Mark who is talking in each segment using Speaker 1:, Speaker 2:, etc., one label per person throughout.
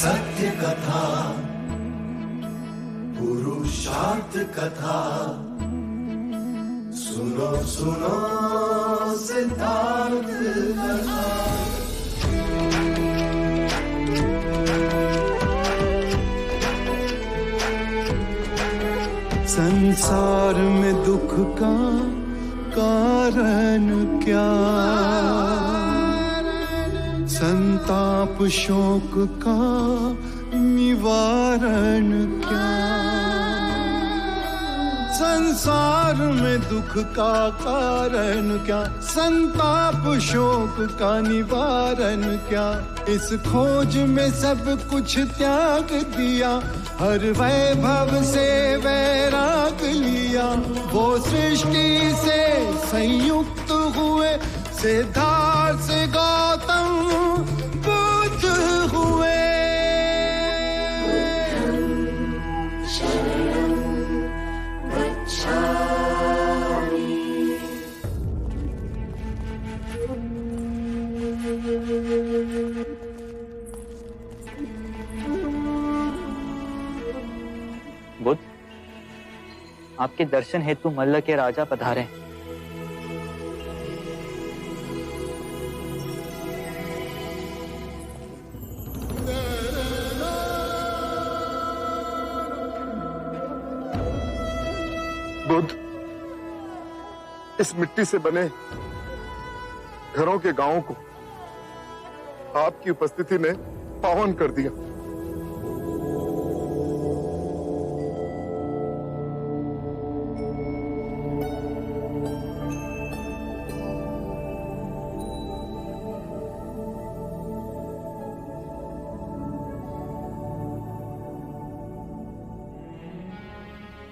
Speaker 1: सत्य कथा, पुरुषार्थ कथा, सुनो सुनो सिद्धार्थ कथा।
Speaker 2: संसार में दुख का कारण क्या, संताप शोक का निवारण क्या। संसार में दुख का कारण क्या, संताप शोक का निवारण क्या। इस खोज में सब कुछ त्याग दिया, हर वैभव से वैराग लिया। वो सृष्टि से संयुक्त हुए, सिद्धार्थ से गौतम बुद्ध हुए।
Speaker 3: बुद्ध, आपके दर्शन हेतु मल्ल के राजा पधारे।
Speaker 4: बुद्ध, इस मिट्टी से बने घरों के गांवों को आपकी उपस्थिति ने पावन कर दिया।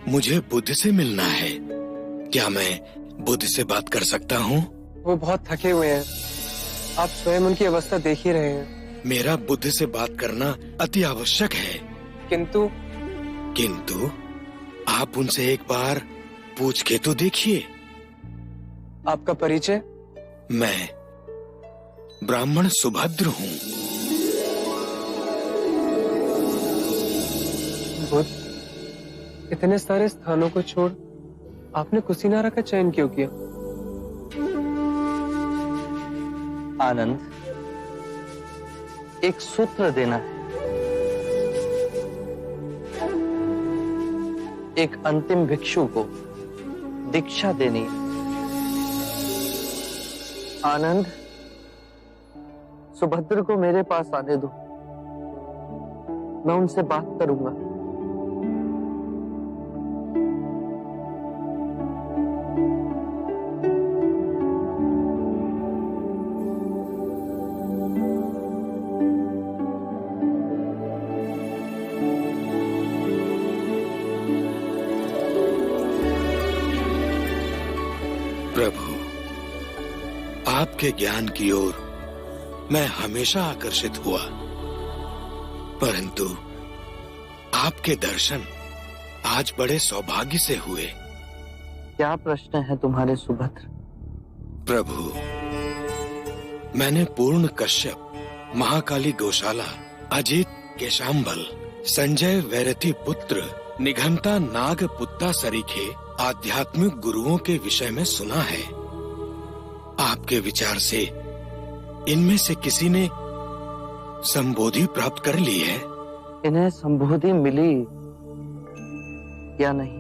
Speaker 5: मुझे बुद्ध से मिलना है। क्या मैं बुद्ध से बात कर सकता हूँ?
Speaker 6: वो बहुत थके हुए हैं, आप स्वयं उनकी अवस्था देख ही रहे हैं।
Speaker 5: मेरा बुद्ध से बात करना अति आवश्यक है। किंतु आप उनसे एक बार पूछ के तो देखिए।
Speaker 6: आपका परिचय?
Speaker 5: मैं ब्राह्मण सुभद्र हूँ।
Speaker 6: बुद्ध, इतने सारे स्थानों को छोड़ आपने कुशीनारा का चयन क्यों किया?
Speaker 3: आनंद, एक सूत्र देना है, एक अंतिम भिक्षु को दीक्षा देनी है। आनंद, सुभद्र को मेरे पास आने दो, मैं उनसे बात करूंगा।
Speaker 5: प्रभु, आपके ज्ञान की ओर मैं हमेशा आकर्षित हुआ, परंतु आपके दर्शन आज बड़े सौभाग्य से हुए।
Speaker 3: क्या प्रश्न है तुम्हारे सुभद्र?
Speaker 5: प्रभु, मैंने पूर्ण कश्यप, महाकाली गौशाला, अजित केशांबल, संजय वैरति पुत्र, निघंता नाग पुत्ता सरीखे आध्यात्मिक गुरुओं के विषय में सुना है। आपके विचार से इनमें से किसी ने संबोधि प्राप्त कर ली है?
Speaker 3: इन्हें संबोधि मिली या नहीं,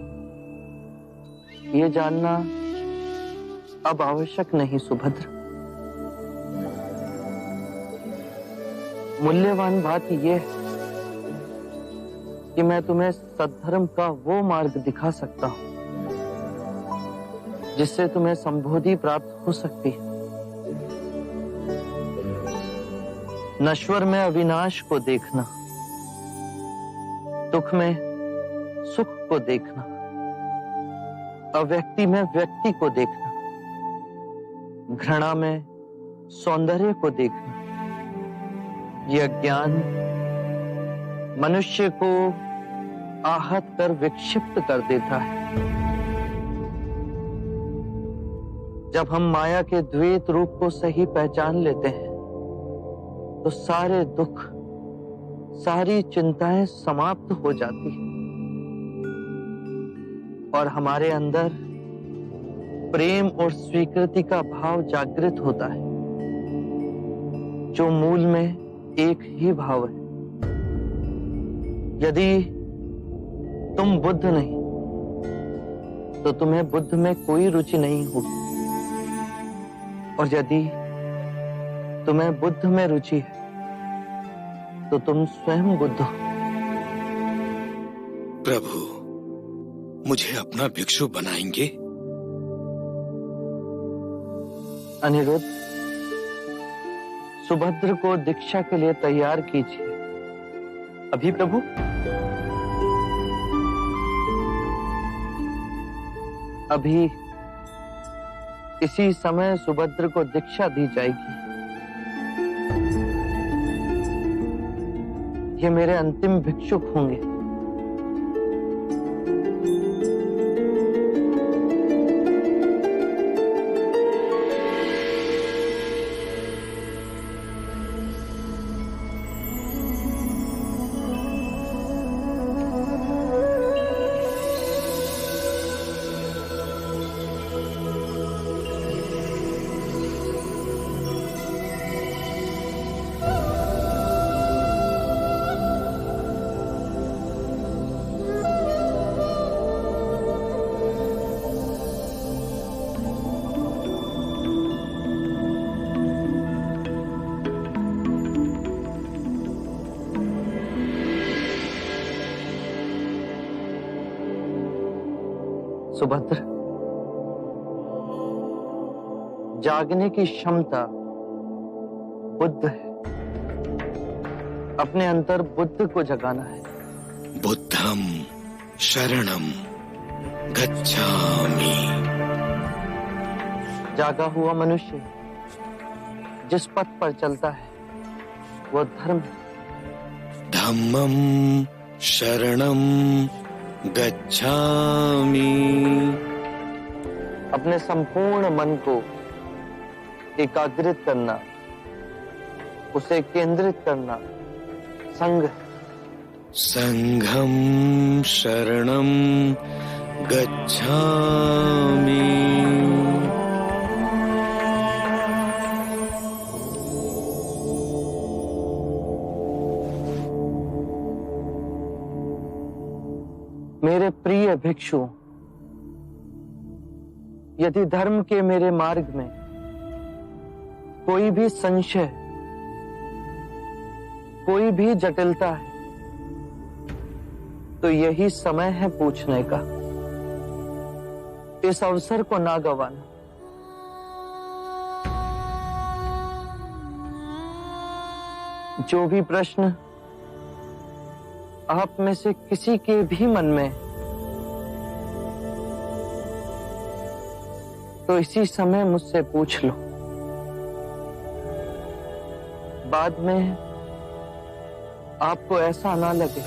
Speaker 3: ये जानना अब आवश्यक नहीं सुभद्र। मूल्यवान बात यह है कि मैं तुम्हें सद्धर्म का वो मार्ग दिखा सकता हूं जिससे तुम्हें संबोधि प्राप्त हो सकती है। नश्वर में अविनाश को देखना, दुख में सुख को देखना, अव्यक्ति में व्यक्ति को देखना, घृणा में सौंदर्य को देखना, यह ज्ञान मनुष्य को आहत कर विक्षिप्त कर देता है। जब हम माया के द्वैत रूप को सही पहचान लेते हैं तो सारे दुख, सारी चिंताएं समाप्त हो जाती हैं और हमारे अंदर प्रेम और स्वीकृति का भाव जागृत होता है, जो मूल में एक ही भाव है। यदि तुम बुद्ध नहीं तो तुम्हें बुद्ध में कोई रुचि नहीं होगी, और यदि तुम्हें बुद्ध में रुचि है तो तुम स्वयं बुद्ध हो।
Speaker 5: प्रभु, मुझे अपना भिक्षु बनाएंगे?
Speaker 3: अनिरुद्ध, सुभद्र को दीक्षा के लिए तैयार कीजिए। अभी प्रभु? अभी इसी समय सुभद्र को दीक्षा दी जाएगी। ये मेरे अंतिम भिक्षुक होंगे। सुभद्र, जागने की क्षमता बुद्ध है। अपने अंतर बुद्ध को जगाना है।
Speaker 5: बुद्धम शरणम गच्छामि।
Speaker 3: जागा हुआ मनुष्य जिस पथ पर चलता है वो धर्म है।
Speaker 5: धम्मम शरणम गच्छामि।
Speaker 3: अपने संपूर्ण मन को एकाग्रित करना, उसे केंद्रित करना संघ है।
Speaker 5: संघम शरणम गच्छामि।
Speaker 3: मेरे प्रिय भिक्षु, यदि धर्म के मेरे मार्ग में कोई भी संशय, कोई भी जटिलता है तो यही समय है पूछने का। इस अवसर को ना गंवाना। जो भी प्रश्न आप में से किसी के भी मन में तो इसी समय मुझसे पूछ लो। बाद में आपको ऐसा ना लगे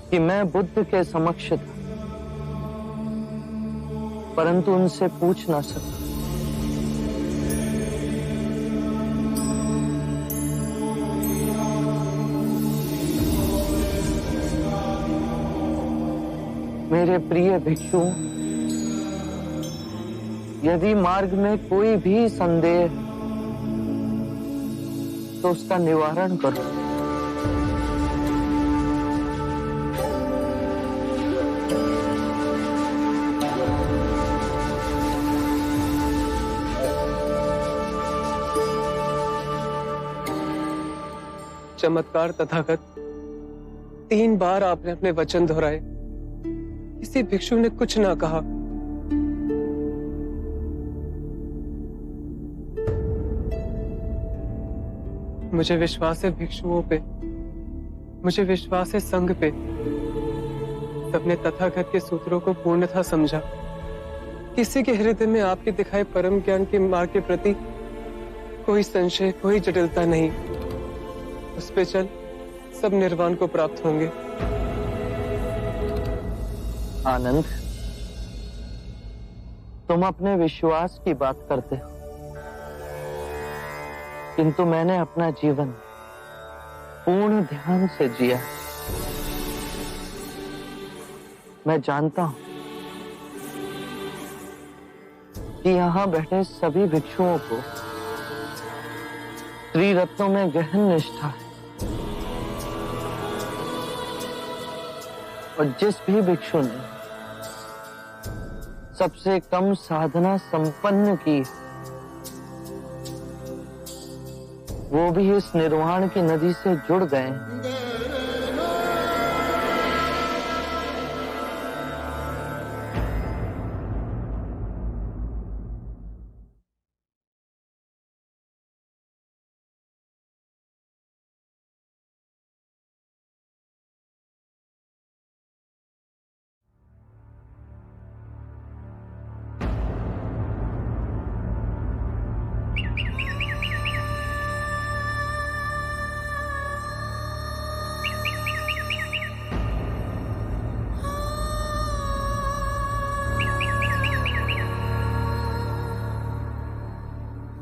Speaker 3: कि मैं बुद्ध के समक्ष था परंतु उनसे पूछ ना सका। मेरे प्रिय भिक्षु, यदि मार्ग में कोई भी संदेह तो उसका निवारण करो।
Speaker 6: चमत्कार तथागत, 3 बार आपने अपने वचन दोहराए, किसी भिक्षु ने कुछ ना कहा। मुझे विश्वास है भिक्षुओं पे, मुझे विश्वास है संघ पे। सबने तथागत के सूत्रों को पूर्णतः समझा। किसी के हृदय में आपके दिखाए परम ज्ञान के मार्ग के प्रति कोई संशय, कोई जटिलता नहीं। उस पे चल सब निर्वाण को प्राप्त होंगे।
Speaker 3: आनंद, तुम अपने विश्वास की बात करते हो, किंतु मैंने अपना जीवन पूर्ण ध्यान से जिया। मैं जानता हूं कि यहां बैठे सभी भिक्षुओं को त्रिरत्नों में गहन निष्ठा है, और जिस भी भिक्षु ने सबसे कम साधना संपन्न की, वो भी इस निर्वाण की नदी से जुड़ गए।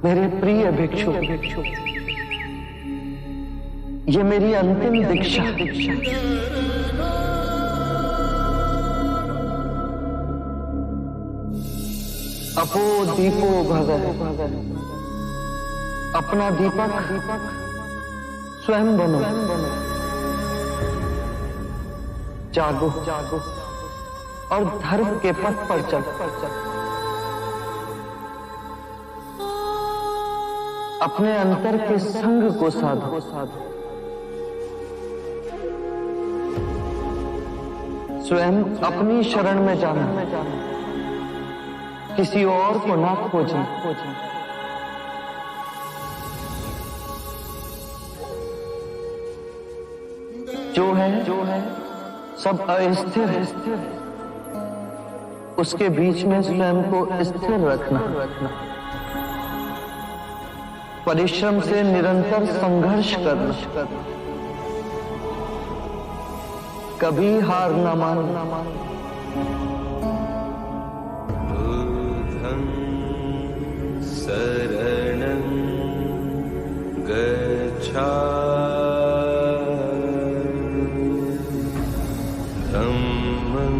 Speaker 3: मेरे प्रिय भिक्षु, ये मेरी अंतिम दीक्षा। अपो दीपो भगत, अपना दीपक स्वयं बनो। जागो और धर्म के पथ पर चलो। अपने अंतर के संग को साधो। स्वयं अपनी शरण में जाना, किसी और को ना खोजना। जो है सब अस्थिर है, उसके बीच में स्वयं को स्थिर रखना। परिश्रम से निरंतर संघर्ष करना, कभी हार न मानना।
Speaker 7: बुद्धं शरणं गच्छामि, धम्मं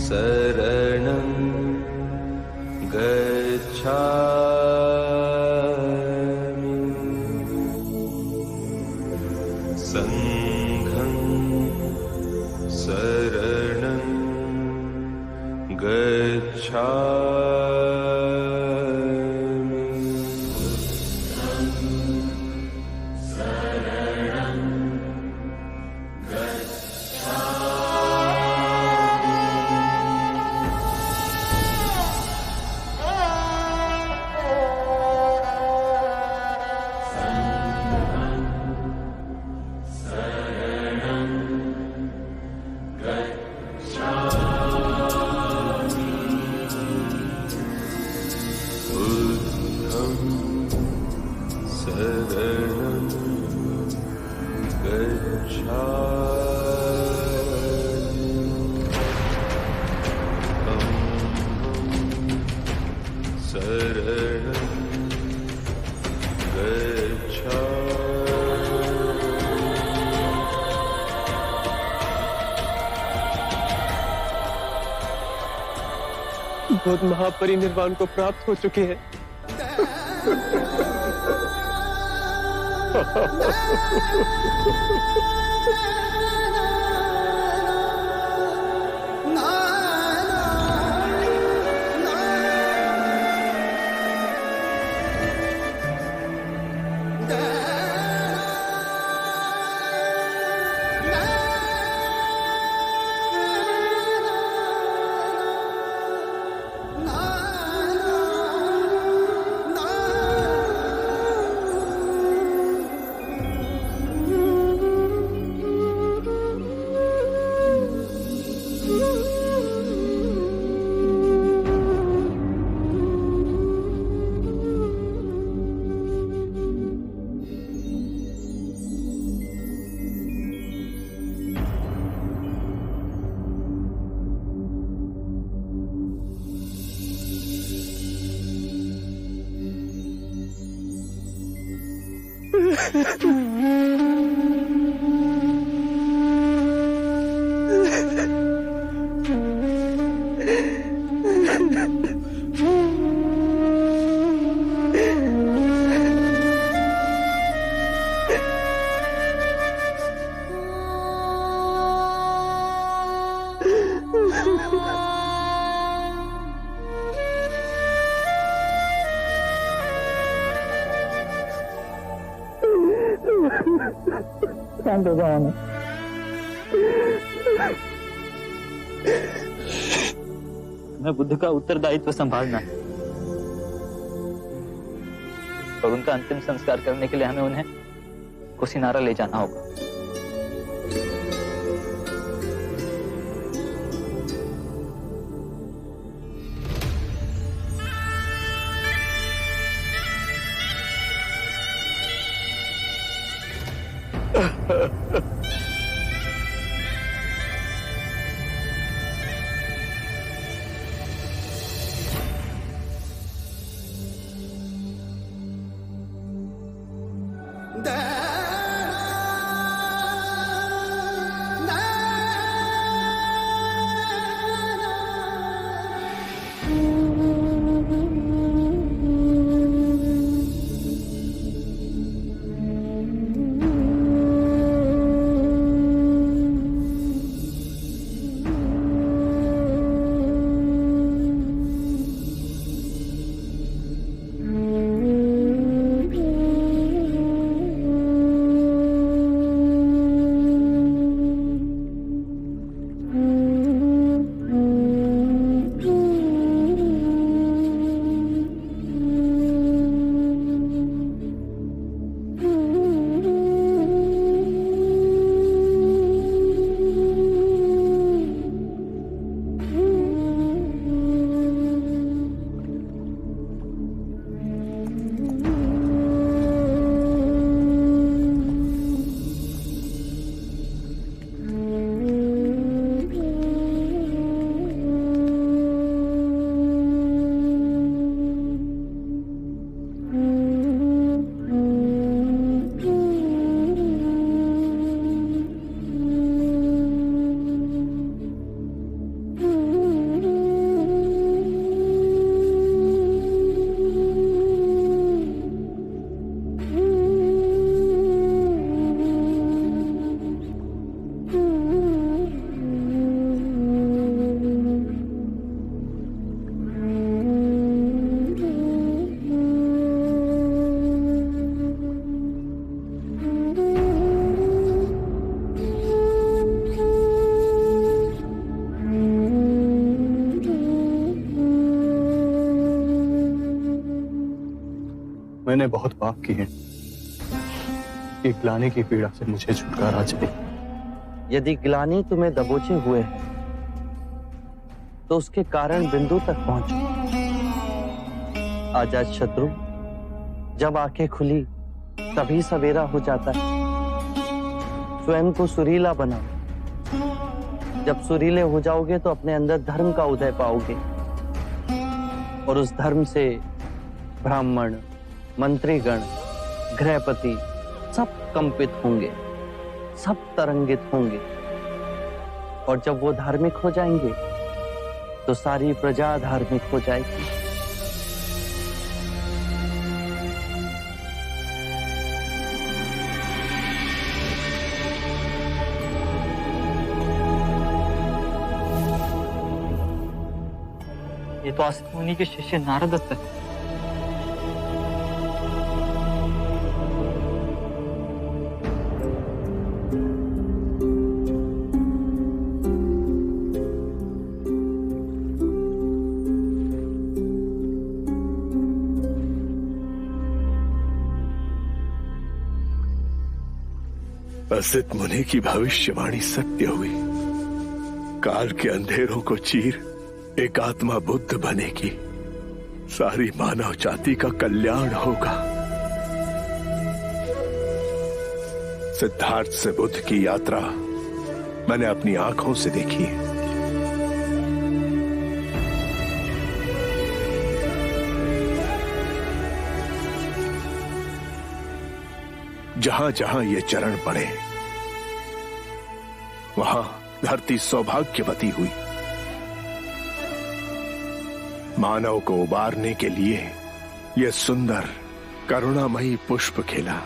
Speaker 7: शरणं गच्छामि, संघं शरणं गच्छामि।
Speaker 6: बुद्ध महापरिनिर्वाण को प्राप्त हो चुके हैं।
Speaker 8: शांत हो जाओ। मैं बुद्ध का उत्तरदायित्व संभालना है और उनका अंतिम संस्कार करने के लिए हमें उन्हें कुशीनारा ले जाना होगा।
Speaker 2: मैंने बहुत पाप किए हैं। कि ग्लानि की पीड़ा से मुझे छुटकारा चाहिए।
Speaker 3: यदि ग्लानि तुम्हें दबोचे हुए है तो उसके कारण बिंदु तक पहुंचो। आजाद शत्रु, जब आंखें खुली तभी सवेरा हो जाता है। स्वयं को सुरीला बनाओ। जब सुरीले हो जाओगे तो अपने अंदर धर्म का उदय पाओगे और उस धर्म से ब्राह्मण, मंत्रीगण, गृहपति सब कंपित होंगे, सब तरंगित होंगे। और जब वो धार्मिक हो जाएंगे तो सारी प्रजा धार्मिक हो जाएगी।
Speaker 8: ये तो असित मुनि के शिष्य नारद है।
Speaker 9: असित मुनि की भविष्यवाणी सत्य हुई। काल के अंधेरों को चीर एक आत्मा बुद्ध बनेगी। सारी मानव जाति का कल्याण होगा। सिद्धार्थ से बुद्ध की यात्रा मैंने अपनी आंखों से देखी है। जहां जहां ये चरण पड़े वहां धरती सौभाग्यवती हुई। मानव को उबारने के लिए यह सुंदर करुणामयी पुष्प खिला।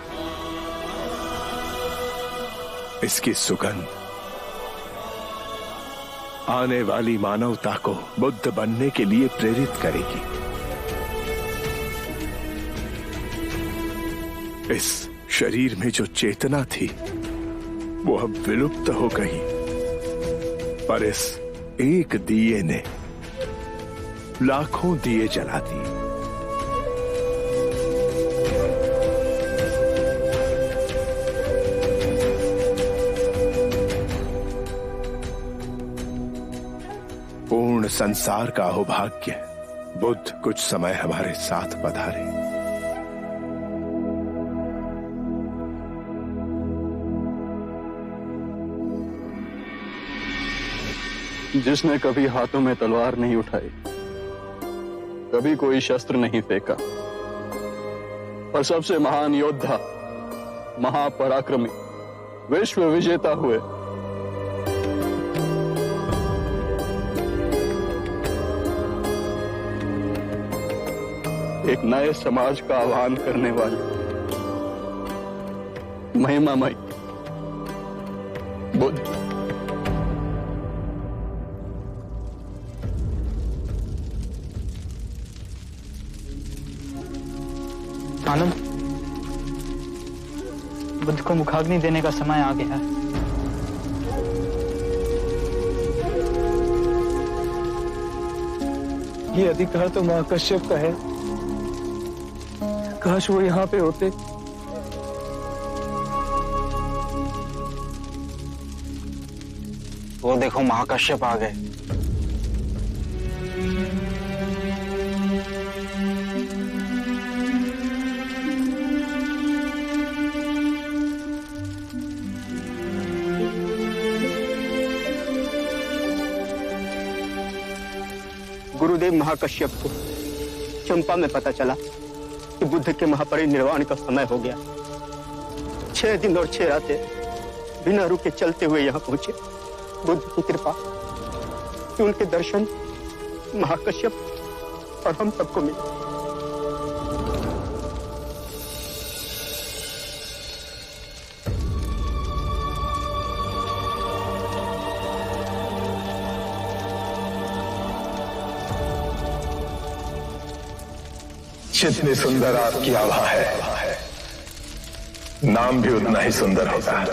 Speaker 9: इसकी सुगंध आने वाली मानवता को बुद्ध बनने के लिए प्रेरित करेगी। इस शरीर में जो चेतना थी वो अब विलुप्त हो गई, पर इस एक दिए ने लाखों दिए जला दिए। पूर्ण संसार का अहोभाग्य बुद्ध कुछ समय हमारे साथ पधारे।
Speaker 2: जिसने कभी हाथों में तलवार नहीं उठाई, कभी कोई शस्त्र नहीं फेंका, पर सबसे महान योद्धा, महापराक्रमी, विश्व विजेता हुए। एक नए समाज का आह्वान करने वाले महिमामय बुद्ध।
Speaker 8: आनंद, बुद्ध को मुखाग्नि देने का समय आ गया है।
Speaker 6: ये अधिकार तो महाकश्यप का है। काश वो यहाँ पे होते।
Speaker 3: वो देखो, महाकश्यप आ गए।
Speaker 10: गुरुदेव महाकश्यप को चंपा में पता चला कि बुद्ध के महापरिनिर्वाण का समय हो गया। 6 दिन और 6 रातें बिना रुके चलते हुए यहाँ पहुंचे। बुद्ध की कृपा कि उनके दर्शन महाकश्यप और हम सबको मिले।
Speaker 9: जितनी सुंदर आपकी आभा है, नाम भी उतना ही सुंदर होता है।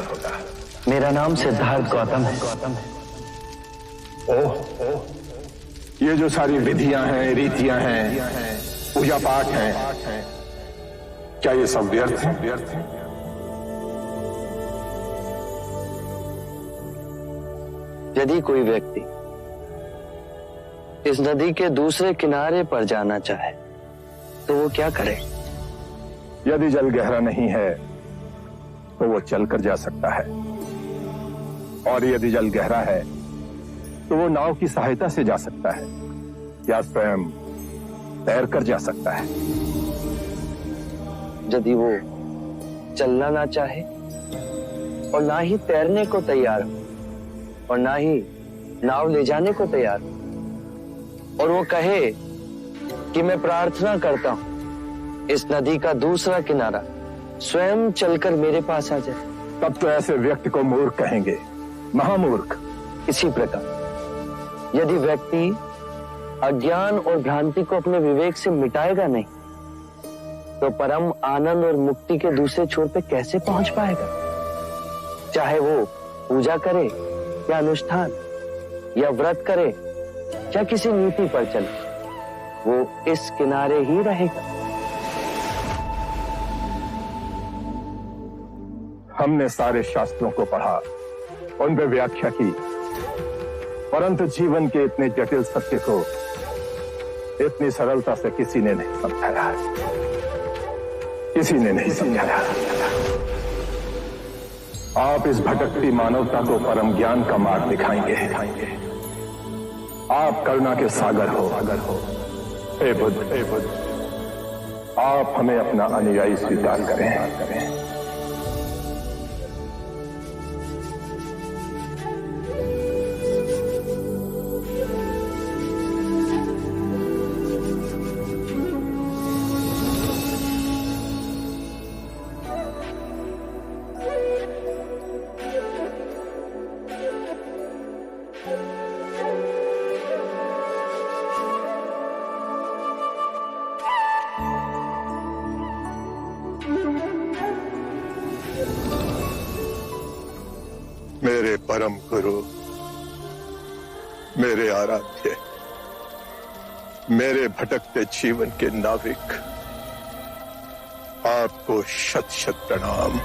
Speaker 3: मेरा नाम सिद्धार्थ गौतम है।
Speaker 9: ओह, ये जो सारी विधियां हैं, रीतियां हैं, पूजा पाठ हैं, क्या ये सब व्यर्थ हैं?
Speaker 3: यदि कोई व्यक्ति इस नदी के दूसरे किनारे पर जाना चाहे तो वो क्या करे?
Speaker 9: यदि जल गहरा नहीं है तो वो चलकर जा सकता है, और यदि जल गहरा है तो वो नाव की सहायता से जा सकता है या स्वयं तैरकर जा सकता है।
Speaker 3: यदि वो चलना ना चाहे और ना ही तैरने को तैयार हो और ना ही नाव ले जाने को तैयार हो, और वो कहे कि मैं प्रार्थना करता हूं इस नदी का दूसरा किनारा स्वयं चलकर मेरे पास आ जाए,
Speaker 9: तब तो ऐसे व्यक्ति को मूर्ख कहेंगे, महामूर्ख।
Speaker 3: इसी प्रकार यदि व्यक्ति अज्ञान और भ्रांति को अपने विवेक से मिटाएगा नहीं तो परम आनंद और मुक्ति के दूसरे छोर पे कैसे पहुंच पाएगा? चाहे वो पूजा करे या अनुष्ठान या व्रत करे या किसी नीति पर चले, वो इस किनारे ही रहेगा।
Speaker 9: हमने सारे शास्त्रों को पढ़ा, उन पर व्याख्या की, परंतु जीवन के इतने जटिल सत्य को इतनी सरलता से किसी ने नहीं समझाया, किसी ने नहीं समझाया। आप इस भटकती मानवता को परम ज्ञान का मार्ग दिखाएंगे। आप करुणा के सागर हो। हे बुद्ध, हे बुद्ध, आप हमें अपना अनुयायी स्वीकार करें। मेरे परम गुरु, मेरे आराध्य, मेरे भटकते जीवन के नाविक, आपको शत शत प्रणाम।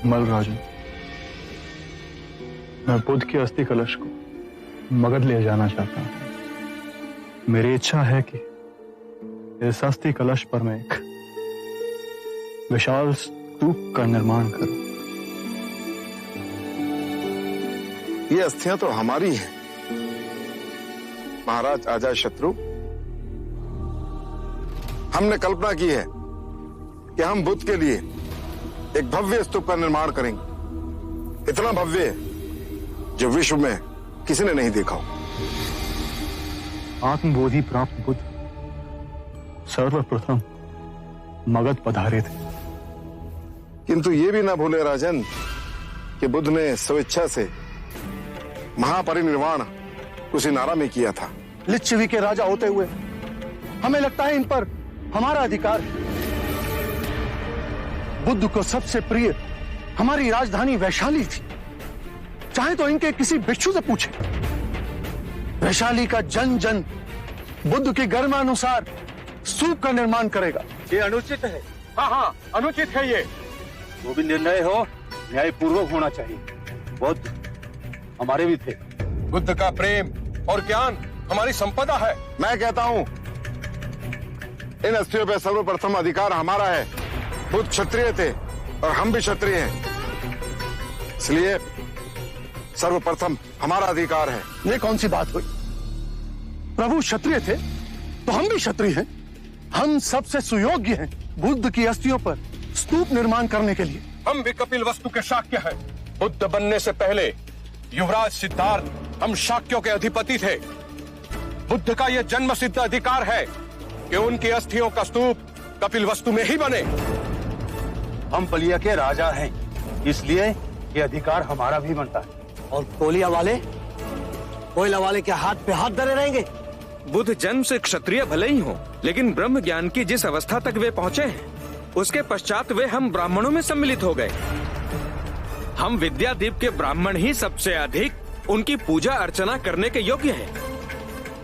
Speaker 2: मल राजू, मैं बुद्ध की अस्थि कलश को मगध ले जाना चाहता हूं। मेरी इच्छा है कि इस अस्थि कलश पर मैं एक विशाल स्तूप का निर्माण करूं।
Speaker 4: ये अस्थियां तो हमारी हैं, महाराज अजातशत्रु। हमने कल्पना की है कि हम बुद्ध के लिए एक भव्य स्तूप का निर्माण करेंगे, इतना भव्य जो विश्व में किसी ने नहीं देखा हो।
Speaker 2: आत्मबोधि प्राप्त बुद्ध सर्वप्रथम मगध पधारे थे,
Speaker 4: किंतु ये भी ना भूले राजन कि बुद्ध ने स्वेच्छा से महापरिनिर्वाण कुशीनारा में किया था।
Speaker 11: लिच्छवी के राजा होते हुए हमें लगता है इन पर हमारा अधिकार है। बुद्ध को सबसे प्रिय हमारी राजधानी वैशाली थी। चाहे तो इनके किसी भिक्षु से पूछे। वैशाली का जन जन बुद्ध के गर्मानुसार स्तूप का निर्माण करेगा।
Speaker 12: ये अनुचित है। हाँ, अनुचित है ये। जो भी निर्णय हो न्यायपूर्वक होना चाहिए। बुद्ध हमारे भी थे।
Speaker 4: बुद्ध का प्रेम और ज्ञान हमारी संपदा है। मैं कहता हूं इन अस्थियों पर सर्वप्रथम अधिकार हमारा है। बुद्ध क्षत्रिय थे, और हम भी क्षत्रिय हैं, इसलिए सर्वप्रथम हमारा अधिकार है।
Speaker 11: ये कौन सी बात हुई? प्रभु क्षत्रिय थे तो हम भी क्षत्रिय हैं। हम सबसे सुयोग्य हैं बुद्ध की अस्थियों पर स्तूप निर्माण करने के लिए।
Speaker 5: हम भी कपिल वस्तु के शाक्य हैं। बुद्ध बनने से पहले युवराज सिद्धार्थ हम शाक्यों के अधिपति थे। बुद्ध का यह जन्म सिद्ध अधिकार है कि उनकी अस्थियों का स्तूप कपिल वस्तु में ही बने।
Speaker 12: हम बलिया के राजा हैं, इसलिए ये अधिकार हमारा भी बनता है।
Speaker 13: और कोलिया वाले कोयला वाले के हाथ पे हाथ धरे रहेंगे।
Speaker 14: बुद्ध जन्म से क्षत्रिय भले ही हो, लेकिन ब्रह्म ज्ञान की जिस अवस्था तक वे पहुंचे हैं, उसके पश्चात वे हम ब्राह्मणों में सम्मिलित हो गए। हम विद्यादीप के ब्राह्मण ही सबसे अधिक उनकी पूजा अर्चना करने के योग्य हैं।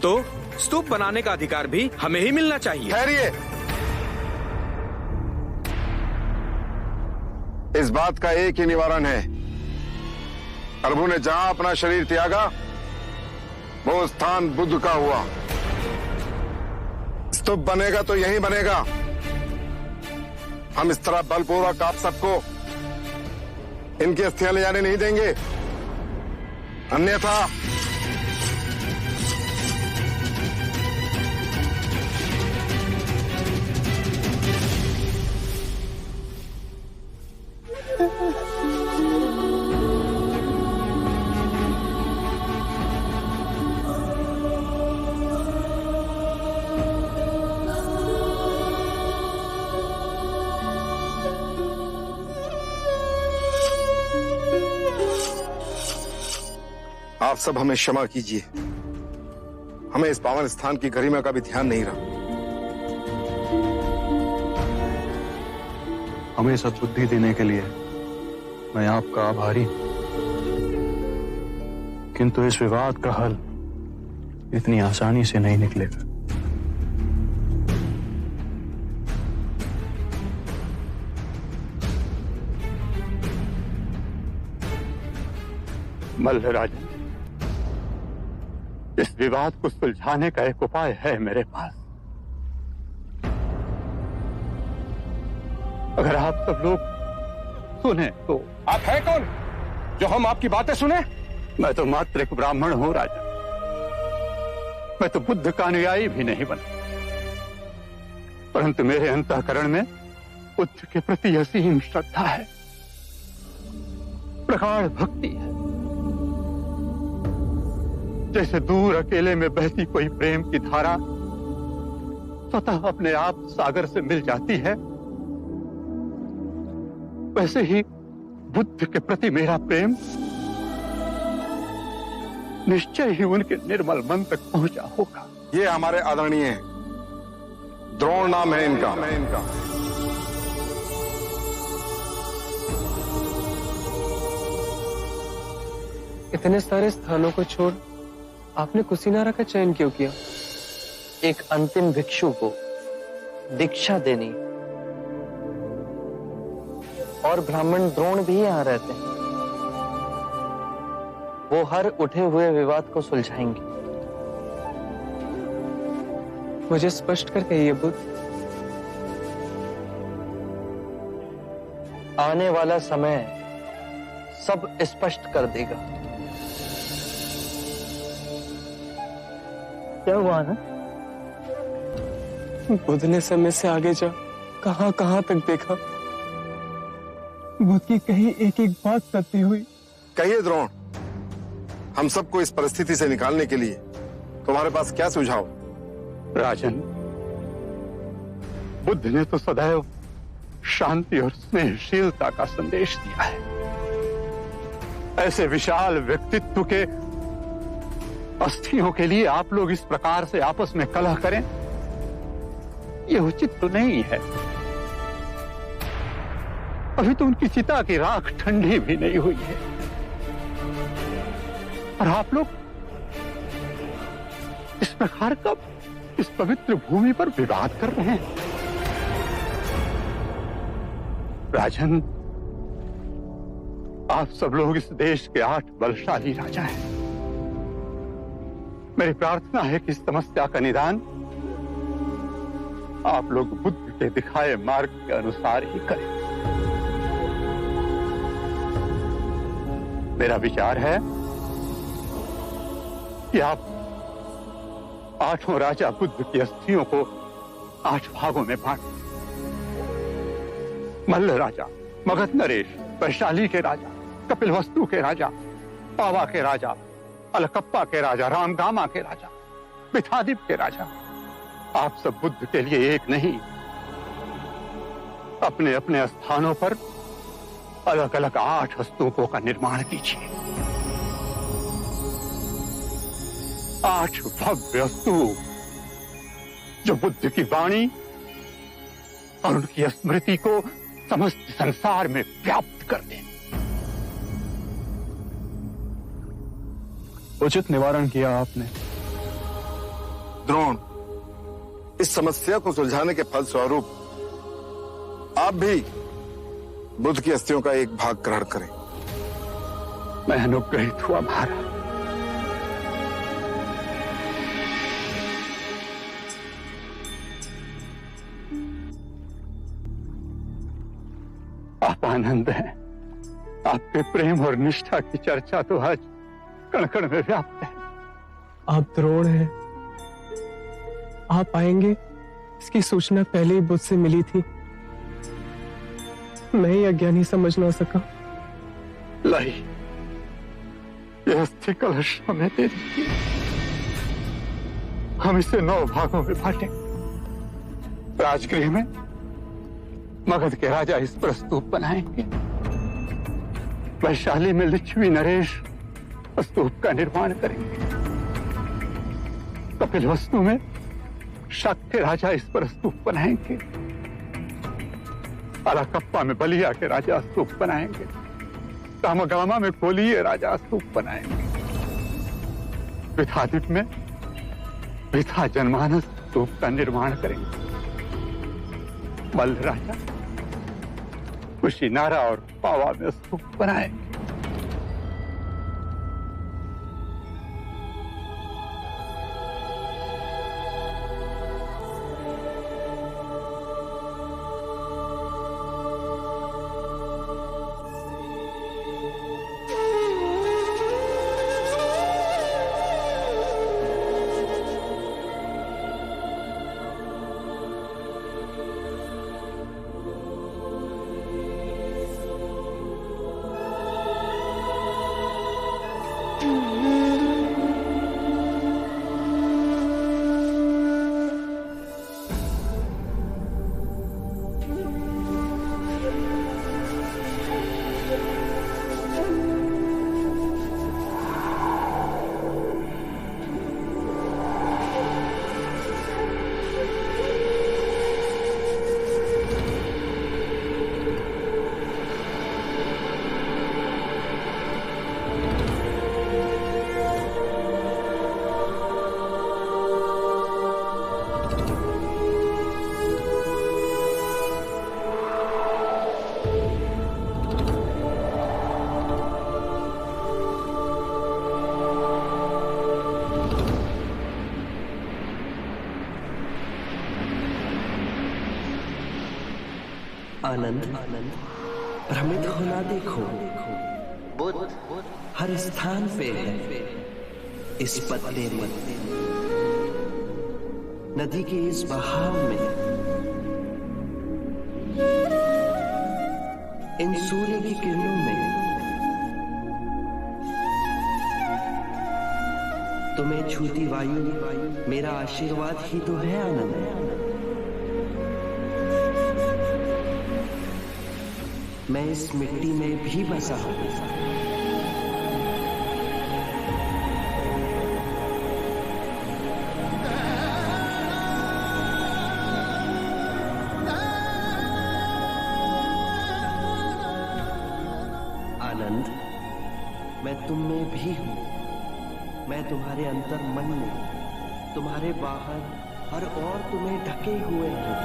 Speaker 14: तो स्तूप बनाने का अधिकार भी हमें ही मिलना चाहिए।
Speaker 4: ठहरिए, इस बात का एक ही निवारण है। प्रभु ने जहां अपना शरीर त्यागा वो स्थान बुद्ध का हुआ। स्तूप बनेगा तो यही बनेगा। हम इस तरह बलपूर्वक आप सबको इनकी अस्थियां ले जाने नहीं देंगे, अन्यथा आप सब हमें क्षमा कीजिए। हमें इस पावन स्थान की गरिमा का भी ध्यान नहीं रहा।
Speaker 2: हमें सद्बुद्धि देने के लिए मैं आपका आभारी हूं, किंतु इस विवाद का हल इतनी आसानी से नहीं निकलेगा।
Speaker 9: मल्लराजन, इस विवाद को सुलझाने का एक उपाय है मेरे पास। अगर आप सब लोग सुने तो।
Speaker 5: आप हैं कौन जो हम आपकी बातें सुने?
Speaker 9: मैं तो मात्र एक ब्राह्मण हूं राजा। मैं तो बुद्ध का अनुयायी भी नहीं बना, परंतु मेरे अंतःकरण में बुद्ध के प्रति असीम श्रद्धा है, प्रगाढ़ भक्ति है। जैसे दूर अकेले में बहती कोई प्रेम की धारा स्वतः अपने आप सागर से मिल जाती है, वैसे ही बुद्ध के प्रति मेरा प्रेम निश्चय ही उनके निर्मल मन तक पहुंचा होगा।
Speaker 4: ये हमारे आदरणीय हैं, द्रोण नाम है इनका।
Speaker 6: इतने सारे स्थानों को छोड़ आपने कुशीनारा का चयन क्यों किया?
Speaker 3: एक अंतिम भिक्षु को दीक्षा देनी, और ब्राह्मण द्रोण भी यहां रहते हैं। वो हर उठे हुए विवाद को सुलझाएंगे।
Speaker 6: मुझे स्पष्ट कर कहिए बुद्ध।
Speaker 3: आने वाला समय सब स्पष्ट कर देगा। क्या हुआ ना?
Speaker 6: बुद्ध ने समय से आगे जा कहां कहां तक देखा। बुद्ध की कही एक एक बात सत्य हुई।
Speaker 4: कहिए द्रोण, हम सबको इस परिस्थिति से निकालने के लिए तुम्हारे पास क्या सुझाव?
Speaker 9: राजन, बुद्ध ने तो सदैव शांति और स्नेहशीलता का संदेश दिया है। ऐसे विशाल व्यक्तित्व के अस्थियों के लिए आप लोग इस प्रकार से आपस में कलह करें, यह उचित तो नहीं है। अभी तो उनकी चिता की राख ठंडी भी नहीं हुई है, और आप लोग इस प्रकार का इस पवित्र भूमि पर विवाद कर रहे हैं। राजन, आप सब लोग इस देश के 8 बलशाली राजा हैं। मेरी प्रार्थना है कि इस समस्या का निदान आप लोग बुद्ध के दिखाए मार्ग के अनुसार ही करें।
Speaker 15: मेरा विचार है कि आप 8 राजा बुद्ध की अस्थियों को 8 भागों में बांट, मल्ल राजा, मगध नरेश, वैशाली के राजा, कपिलवस्तु के राजा, पावा के राजा, अलकप्पा के राजा, रामगामा के राजा, मिथादीप के राजा, आप सब बुद्ध के लिए एक नहीं, अपने अपने स्थानों पर अलग अलग 8 स्तूपों का निर्माण कीजिए। 8 भव्य स्तूप जो बुद्ध की वाणी और उनकी स्मृति को समस्त संसार में व्याप्त कर दें।
Speaker 2: उचित निवारण किया आपने।
Speaker 4: द्रोण, इस समस्या को सुलझाने के फलस्वरूप आप भी बुद्ध की अस्थियों का एक भाग ग्रहण करें।
Speaker 15: मैं अनुग्रहित हुआ महाराज। आप आनंद हैं। आपके प्रेम और निष्ठा की चर्चा तो आज कण कण में व्याप्त है।
Speaker 6: आप द्रोण हैं। आप आएंगे इसकी सूचना पहले ही बुद्ध से मिली थी। मैं ही अज्ञानी समझ ना सका।
Speaker 15: लाई, यह अस्थि कलश हमें दे दीजिए। हम इसे 9 भागों में बांटें। राजगृह में मगध के राजा इस पर स्तूप बनाएंगे। वैशाली में लिच्छवी नरेश स्तूप का निर्माण करेंगे। कपिलवस्तु में शक के राजा इस पर स्तूप बनाएंगे। अलकप्पा में बलिया के राजा स्तूप बनाएंगे। रामगामा में कोलीय राजा स्तूप बनाएंगे। विथादीप में विथा जनमानस स्तूप का निर्माण करेंगे। मल्ल राजा कुशीनारा और पावा में स्तूप बनाएंगे।
Speaker 16: आनंद, भ्रमित होना देखो, बुद्ध हर स्थान पे है। इस पत्ते में, नदी के इस बहाव में, इन सूर्य की किरणों में, तुम्हें छूती वायु मेरा आशीर्वाद ही तो है आनंद। मैं इस मिट्टी में भी बसा हूं। आनंद, मैं तुम में भी हूं। मैं तुम्हारे अंतर मन में, तुम्हारे बाहर और तुम्हें ढके हुए हूं।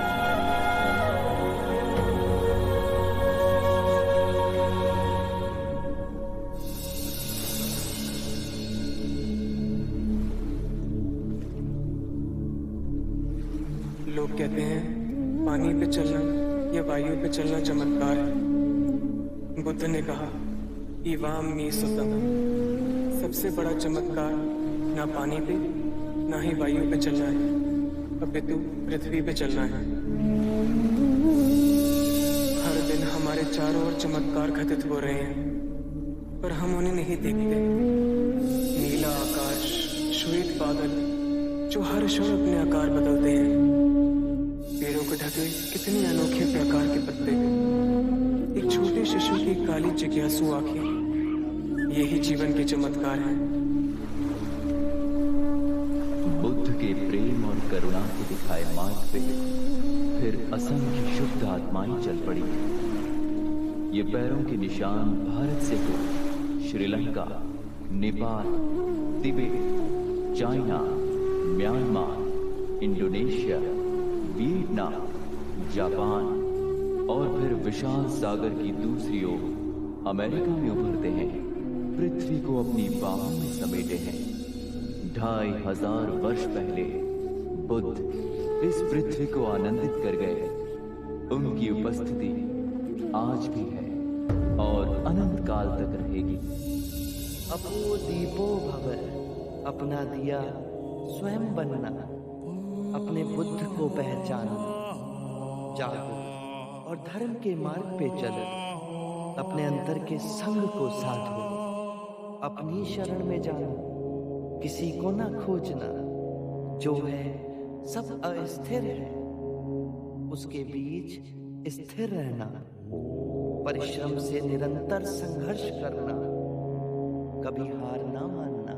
Speaker 6: लोग कहते हैं पानी पे चलना या वायु पे चलना चमत्कार है। बुद्ध ने कहा इवाम मी सुतम। सबसे बड़ा चमत्कार ना पानी पे ना ही वायु पे चलना है, अपितु पृथ्वी पे चलना है। हर दिन हमारे चारों ओर चमत्कार घटित हो रहे हैं, पर हम उन्हें नहीं देखते। नीला आकाश, श्वेत बादल जो हर क्षण अपने आकार बदलते हैं, पेड़ों को ढके कितने अनोखे प्रकार के पत्ते, एक छोटे शिशु की काली जिज्ञासु आंखें, यही जीवन के चमत्कार हैं।
Speaker 17: बुद्ध के प्रेम और करुणा के दिखाए मार्ग पे फिर असंख्य शुद्ध आत्माएं चल पड़ी। ये पैरों के निशान भारत से हो Sri Lanka, Nepal, Tibet, China, Myanmar, Indonesia, Vietnam, Japan और फिर विशाल सागर की दूसरी ओर अमेरिका में उभरते हैं, पृथ्वी को अपनी बाहों में समेटे हैं। 2500 वर्ष पहले बुद्ध इस पृथ्वी को आनंदित कर गए। उनकी उपस्थिति आज भी है और अनंत काल तक रहेगी।
Speaker 3: अपो दीपो भव, अपना दिया स्वयं बनना, अपने बुद्ध को पहचानो, जागो और धर्म के मार्ग पे चलो, अपने अंतर के संग को साधो, अपनी शरण में जानो, किसी को ना खोजना, जो है सब अस्थिर है, उसके बीच स्थिर रहना, परिश्रम से निरंतर संघर्ष करना, कभी हार ना मानना।